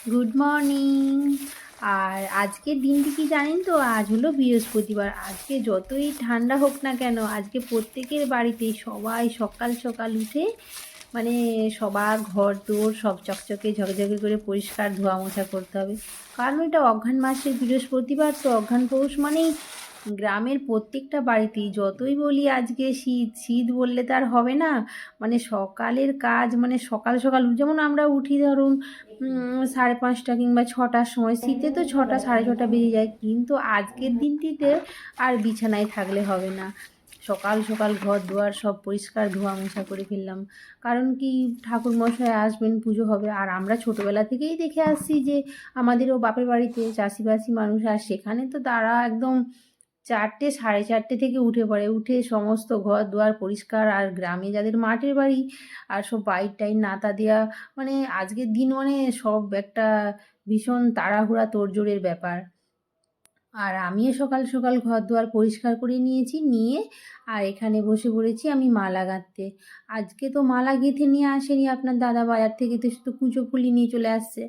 Good morning. আর আজকের দিনটি কি জানেন তো? আজ হলো বৃহস্পতিবার। আজকে যতই ঠান্ডা হোক না কেন, আজকে প্রত্যেকের বাড়িতেই সবাই সকাল সকাল উঠে মানে সবার ঘর দোর সব চকচকে ঝকঝকে করে পরিষ্কার ধোয়া মোছা করতে হবে। কারণ এটা অঘ্রাণ মাসের বৃহস্পতিবার, তো অঘ্রাণ পৌষ মানেই গ্রামের প্রত্যেকটা বাড়িতেই, যতই বলি আজকে শীত শীত বললে তার হবে না। মানে সকালের কাজ, মানে সকাল সকাল যেমন আমরা উঠি ধরুন 5:30 কিংবা 6টার সময়, শীতে তো 6টা 6:30 বেজে যায়, কিন্তু আজকের দিনটিতে আর বিছানায় থাকলে হবে না। সকাল সকাল ঘর দুয়ার সব পরিষ্কার ধোয়া মোছা করে ফেললাম। কারণ কি, ঠাকুরমশাই আসবেন, পুজো হবে। আর আমরা ছোটোবেলা থেকেই দেখে আসছি যে আমাদেরও বাপের বাড়িতে চাষিবাসী মানুষ, আর সেখানে তো তারা একদম 4টে 4:30 থেকে উঠে পড়ে, উঠে সমস্ত ঘর দুয়ার পরিষ্কার। আর গ্রামে যাদের মাটির বাড়ি আর সব বাইর টাইর নাতা দেওয়া, মানে আজকের দিন মানে সব একটা ভীষণ তাড়াহুড়া তোড়জোড়ের ব্যাপার। আর আমিও সকাল সকাল ঘর দুয়ার পরিষ্কার করে নিয়েছি, নিয়ে আর এখানে বসে পড়েছি আমি মালা গাঁথতে। আজকে তো মালা গেঁথে নিয়ে আসেনি আপনার দাদা বাজার থেকে, তো শুধু কুঁচো ফুলি নিয়ে চলে আসছে।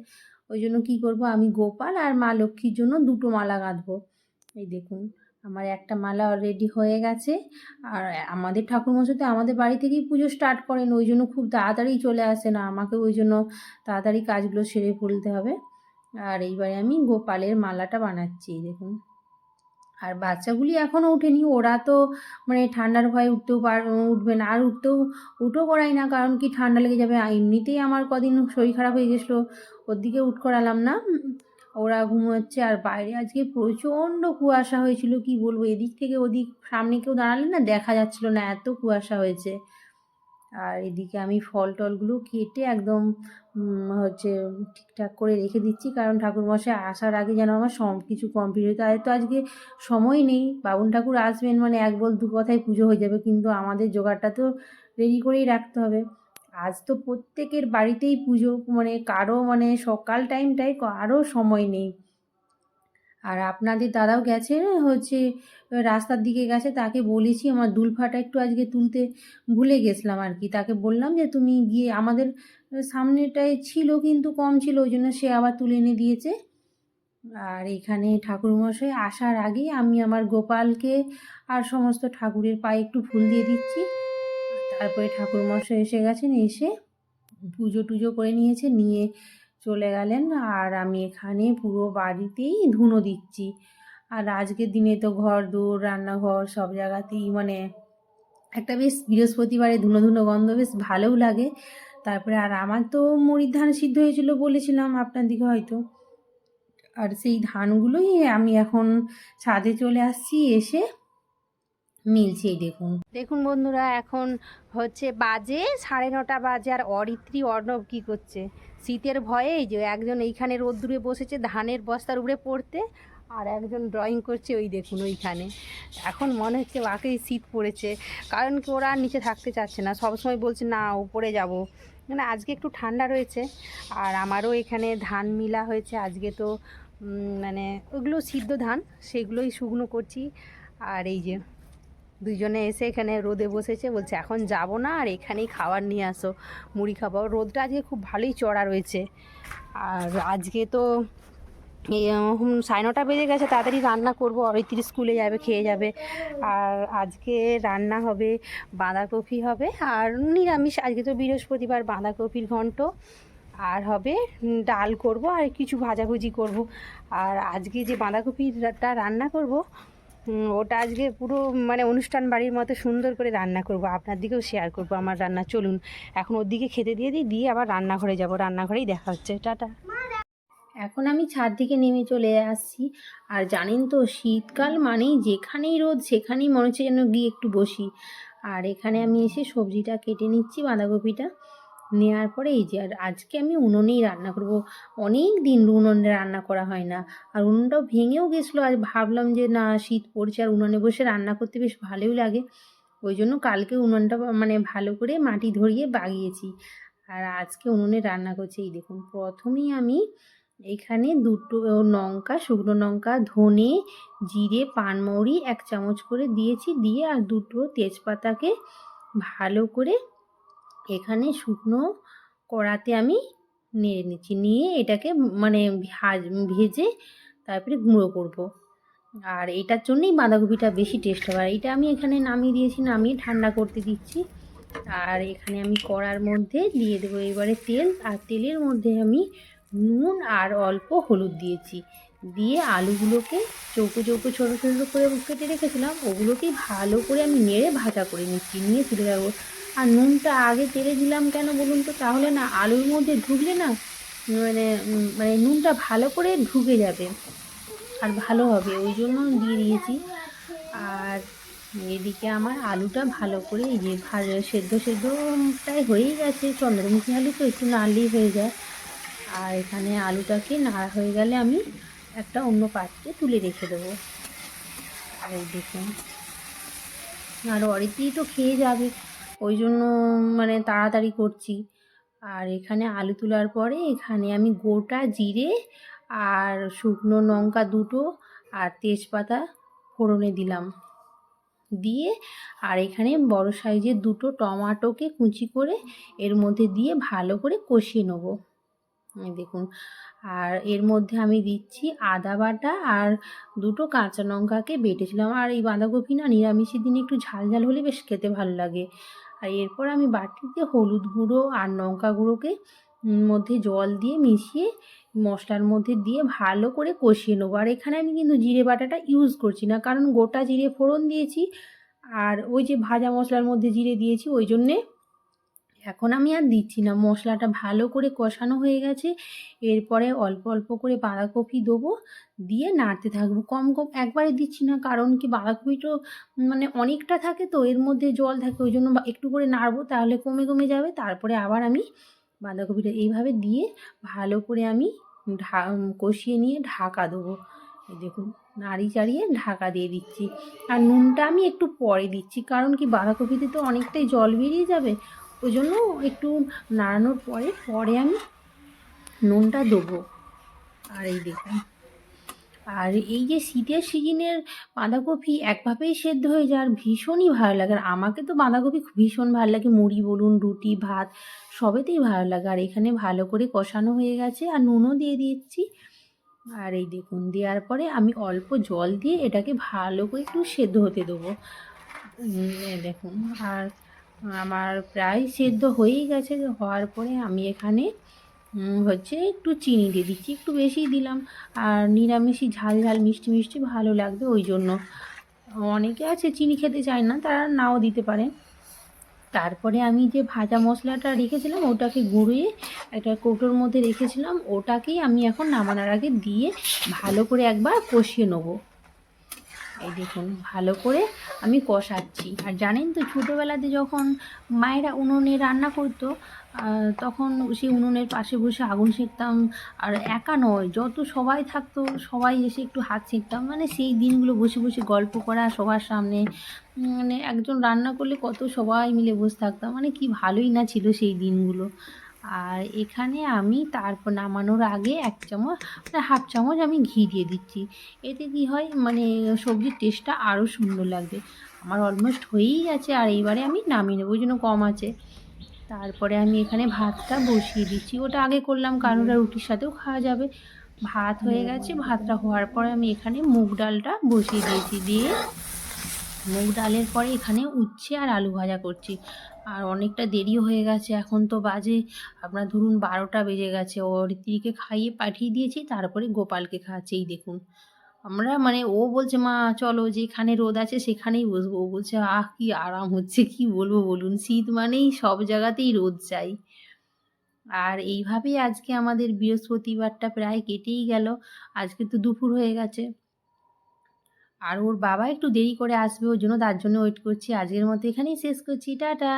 ওই জন্য কী করব, আমি গোপাল আর মা লক্ষ্মীর জন্য দুটো মালা গাঁথবো। এই দেখুন, আমার একটা মালা অলরেডি হয়ে গেছে। আর আমাদের ঠাকুরমশাই তো আমাদের বাড়ি থেকেই পুজো স্টার্ট করেন, ওই জন্য খুব তাড়াতাড়ি চলে আসে না, আমাকে ওই জন্য তাড়াতাড়ি কাজগুলো সেরে ফেলতে হবে। আর এইবারে আমি গোপালের মালাটা বানাচ্ছি, এই দেখুন। আর বাচ্চাগুলি এখনও ওঠেনি, ওরা তো মানে ঠান্ডার ভয়ে উঠবে না। আর উঠও করাই না, কারণ কি ঠান্ডা লেগে যাবে। এমনিতেই আমার কদিন শরীর খারাপ হয়ে গেছিলো, ওর দিকে করালাম না। ওরা ঘুমোচ্ছে। আর বাইরে আজকে প্রচণ্ড কুয়াশা হয়েছিল, কি বলবো, এদিক থেকে ওদিক সামনে কেউ দাঁড়ালে না দেখা যাচ্ছিল না, এত কুয়াশা হয়েছে। আর এদিকে আমি ফল টলগুলো কেটে একদম ঠিকঠাক করে রেখে দিচ্ছি, কারণ ঠাকুরমশাই আসার আগে যেন আমার সব কিছু কমপ্লিট হয়। তাই তো আজকে সময় নেই, বাবুন ঠাকুর আসবেন মানে এক বল দু কথায় পুজো হয়ে যাবে, কিন্তু আমাদের জোগাড়টা তো রেডি করেই রাখতে হবে। আজ তো প্রত্যেকের বাড়িতেই পুজো, মানে কারো মানে সকাল টাইমটায় কারো সময় নেই। আর আপনাদের দাদাও গেছে রাস্তার দিকে গেছে, তাকে বলেছি আমার দুলফাটা একটু আজকে তুলতে ভুলে গেছিলাম আর কি। তাকে বললাম যে তুমি গিয়ে, আমাদের সামনেটায় ছিল কিন্তু কম ছিল, ওই জন্য সে আবার তুলে এনে দিয়েছে। আর এখানে ঠাকুরমশাই আসার আগেই আমি আমার গোপালকে আর সমস্ত ঠাকুরের পায়ে একটু ফুল দিয়ে দিচ্ছি। তারপরে ঠাকুরমশাই এসে গেছেন, এসে পুজো টুজো করে নিয়েছে, নিয়ে চলে গেলেন। আর আমি এখানে পুরো বাড়িতেই ধুনো দিচ্ছি। আর আজকের দিনে তো ঘর দোর রান্নাঘর সব জায়গাতেই মানে একটা বেশ বৃহস্পতিবারে ধুনো ধুনো গন্ধ বেশ ভালোও লাগে। তারপরে আর আমার তো মুড়ির ধান সিদ্ধ হয়েছিল বলেছিলাম আপনার দিকে হয়তো, আর সেই ধানগুলোই আমি এখন ছাদে চলে আসছি, এসে মিলছি। এই দেখুন দেখুন বন্ধুরা, এখন বাজে 9:30 বাজে। আর অরিত্রী অর্ণব কী করছে, শীতের ভয়ে এই যে একজন এইখানে রোদ্দুরে বসেছে ধানের বস্তার উপরে পড়তে, আর একজন ড্রয়িং করছে ওই দেখুন ওইখানে। এখন মনে হচ্ছে বাকেই শীত পড়েছে, কারণ কি ওরা আর নিচে থাকতে চাচ্ছে না, সবসময় বলছে না উপরে যাব। মানে আজকে একটু ঠান্ডা রয়েছে। আর আমারও এখানে ধান মিলা হয়েছে আজকে, তো মানে ওগুলো সিদ্ধ ধান, সেগুলোই শুকনো করছি। আর এই যে দুজনে এসে এখানে রোদে বসেছে, বলছে এখন যাব না, আর এখানেই খাবার নিয়ে আসো, মুড়ি খাবো। রোদটা আজকে খুব ভালোই চড়া রয়েছে। আর আজকে তো 9:30 বেজে গেছে, তাড়াতাড়ি রান্না করবো, অরিত্রী স্কুলে যাবে, খেয়ে যাবে। আর আজকে রান্না হবে বাঁধাকপি হবে, আর নিরামিষ, আজকে তো বৃহস্পতিবার, বাঁধাকপির ঘন্ট। আর হবে ডাল করব, আর কিছু ভাজাভুজি করব। আর আজকে যে বাঁধাকপিটা রান্না করব, ওটা আজকে পুরো মানে অনুষ্ঠান বাড়ির মতো সুন্দর করে রান্না করব, আপনার দিকেও শেয়ার করব আমার রান্না। চলুন এখন ওর দিকে খেতে দিয়ে দিই, দিয়ে আবার রান্নাঘরে যাব, রান্নাঘরেই দেখা হচ্ছে, টাটা। এখন আমি ছাদ থেকে নেমে চলে আসছি। আর জানেন তো, শীতকাল মানেই যেখানেই রোদ সেখানেই মনে হচ্ছে যেন গিয়ে একটু বসি। আর এখানে আমি এসে সবজিটা কেটে নিচ্ছি, বাঁধাকপিটা নেওয়ার পরে এই যে, আর আজকে আমি উনুনেই রান্না করব। অনেক দিন উনুনে রান্না করা হয় না, আর উনুনটাও ভেঙেও গেছিলো। আজ ভাবলাম যে না, শীত পড়ছে আর উনুনে বসে রান্না করতে বেশ ভালোই লাগে, ওই জন্য কালকে উনুনটা মানে ভালো করে মাটি ধরিয়ে বাগিয়েছি। আর আজকে উনুনে রান্না করছি। এই দেখুন, প্রথমেই আমি এখানে দুটো লঙ্কা, শুকনো লঙ্কা, ধনে, জিরে, পানমৌরি 1 চামচ করে দিয়েছি, দিয়ে আর দুটো তেজপাতাকে ভালো করে এখানে শুকনো কড়াতে আমি নেড়ে নিচ্ছি, নিয়ে এটাকে মানে ভেজে তারপরে গুঁড়ো করব। আর এটার জন্যই বাঁধাকপিটা বেশি টেস্ট হবে। আর এটা আমি এখানে নামিয়ে দিয়েছি, নামিয়ে ঠান্ডা করতে দিচ্ছি। আর এখানে আমি কড়ার মধ্যে দিয়ে দেবো এবারে তেল, আর তেলের মধ্যে আমি নুন আর অল্প হলুদ দিয়েছি। দিয়ে আলুগুলোকে চৌকো চৌকো ছোটো ছোটো করে কেটে রেখেছিলাম, ওগুলোকেই ভালো করে আমি নেড়ে ভাজা করে নিচ্ছি, নিয়ে তুলে রাখবো। আর নুনটা আগে তেলে দিলাম কেন বলুন তো, তাহলে না আলুর মধ্যে ঢুকলে না মানে নুনটা ভালো করে ঢুকে যাবে আর ভালো হবে, ওই জন্য দিয়ে দিয়েছি। আর এদিকে আমার আলুটা ভালো করে এই যে সেদ্ধ প্রায় হয়েই গেছে, চন্দ্রমুখী আলু তো একটু নাড়লেই হয়ে যায়। আর এখানে আলুটাকে নাড়া হয়ে গেলে আমি একটা অন্য পাত্রে তুলে রেখে দেবো। আর এই দেখুন, আর অরিত্রি তো খেয়ে যাবে, ওই জন্য মানে তাড়াতাড়ি করছি। আর এখানে আলু তোলার পরে এখানে আমি গোটা জিরে আর শুকনো লঙ্কা দুটো আর তেজপাতা ফোড়নে দিলাম, দিয়ে আর এখানে বড় সাইজের দুটো টমাটোকে কুচি করে এর মধ্যে দিয়ে ভালো করে কষিয়ে নেব। দেখুন, আর এর মধ্যে আমি দিচ্ছি আদা বাটা আর দুটো কাঁচা লঙ্কাকে বেটেছিলাম। আর এই বাঁধাকপি না নিরামিষের দিনে একটু ঝাল ঝাল হলে বেশ খেতে ভালো লাগে। আর এরপর আমি বাটিতে হলুদ গুঁড়ো আর লঙ্কা গুঁড়োকে মধ্যে জল দিয়ে মিশিয়ে মশলার মধ্যে দিয়ে ভালো করে কষিয়ে নেবো। আর এখানে আমি কিন্তু জিরে বাটাটা ইউজ করছি না, কারণ গোটা জিরে ফোড়ন দিয়েছি আর ওই যে ভাজা মশলার মধ্যে জিরে দিয়েছি, ওই জন্যে এখন আমি আর দিচ্ছি না। মশলাটা ভালো করে কষানো হয়ে গেছে, এরপরে অল্প অল্প করে বাঁধাকপি দেবো, দিয়ে নাড়তে থাকবো। কম কম একবারে দিচ্ছি না, কারণ কি বাঁধাকপি তো মানে অনেকটা থাকে, তো এর মধ্যে জল থাকে, ওই জন্য একটু করে নাড়বো, তাহলে কমে কমে যাবে। তারপরে আবার আমি বাঁধাকপিটা এইভাবে দিয়ে ভালো করে আমি কষিয়ে নিয়ে ঢাকা দেবো। এই দেখুন, নাড়ি চাড়িয়ে ঢাকা দিয়ে দিচ্ছি। আর নুনটা আমি একটু পরে দিচ্ছি, কারণ কি বাঁধাকপিতে তো অনেকটাই জল বেরিয়ে যাবে, ওই জন্য একটু নাড়ানোর পরে আমি নুনটা দেবো। আর এই দেখুন, আর এই যে শীতের সিজনের বাঁধাকপি একভাবেই সেদ্ধ হয়ে যায়, আর ভীষণই ভালো লাগে। আর আমাকে তো বাঁধাকপি ভীষণ ভালো লাগে, মুড়ি বলুন, রুটি, ভাত সবেতেই ভালো লাগে। আর এখানে ভালো করে কষানো হয়ে গেছে, আর নুনও দিয়ে দিচ্ছি। আর এই দেখুন, দেওয়ার পরে আমি অল্প জল দিয়ে এটাকে ভালো করে একটু সেদ্ধ হতে দেবো। দেখুন, আর আমার প্রায় সেদ্ধ হয়েই গেছে। হওয়ার পরে আমি এখানে হচ্ছে একটু চিনি দিয়ে দিচ্ছি, একটু বেশিই দিলাম। আর নিরামিষই ঝাল ঝাল মিষ্টি মিষ্টি ভালো লাগবে, ওই জন্য। অনেকে আছে চিনি খেতে চায় না, তারা নাও দিতে পারে। তারপরে আমি যে ভাজা মশলাটা রেখেছিলাম ওটাকে গুঁড়িয়ে একটা কৌটোর মধ্যে রেখেছিলাম, ওটাকেই আমি এখন নামানোর আগে দিয়ে ভালো করে একবার কষিয়ে নেবো। এই দেখুন, ভালো করে আমি কষাচ্ছি। আর জানেন তো, ছোটোবেলাতে যখন মায়েরা উনুনে রান্না করতো, তখন সেই উনুনের পাশে বসে আগুন সেঁকতাম। আর একা নয়, যত সবাই থাকতো সবাই এসে একটু হাত সেঁকতাম, মানে সেই দিনগুলো বসে বসে গল্প করা সবার সামনে, মানে একজন রান্না করলে কত সবাই মিলে বসে থাকতাম, মানে কি ভালোই না ছিল সেই দিনগুলো। আর এখানে আমি তারপর নামানোর আগে 1 চামচ মানে হাফ চামচ আমি ঘি দিয়ে দিচ্ছি। এতে কি হয়, মানে সবজির টেস্টটা আরও সুন্দর লাগবে। আমার অলমোস্ট হয়েই গেছে, আর এইবারে আমি নামিয়ে নেবো, ওই জন্য কম আছে। তারপরে আমি এখানে ভাতটা বসিয়ে দিচ্ছি, ওটা আগে করলাম কারণ ওটা রুটির সাথেও খাওয়া যাবে। ভাত হয়ে গেছে, ভাতটা হওয়ার পরে আমি এখানে মুগ ডালটা বসিয়ে দিয়েছি, দিয়ে মুগ ডালের পরে এখানে উচ্ছে আর আলু ভাজা করছি। আর অনেকটা দেরিও হয়ে গেছে, এখন তো বাজে আপনার ধরুন 12টা বেজে গেছে। অরিত্রীকে খাইয়ে পাঠিয়ে দিয়েছি, তারপরে গোপালকে খাওয়াচ্ছি। এই দেখুন, আমরা মানে ও বলছে মা চলো যেখানে রোদ আছে সেখানেই বসবো, ও বলছে আহ কি আরাম হচ্ছে, কি বলবো বলুন, শীত মানেই সব জায়গাতেই রোদ চাই। আর এইভাবেই আজকে আমাদের বৃহস্পতিবারটা প্রায় কেটেই গেল। আজকে তো দুপুর হয়ে গেছে, আর ওর বাবা একটু দেরি করে আসবে, ওই জন্য তার জন্য ওয়েট করছি। আজকের মতো এখানেই শেষ করছি, টাটা।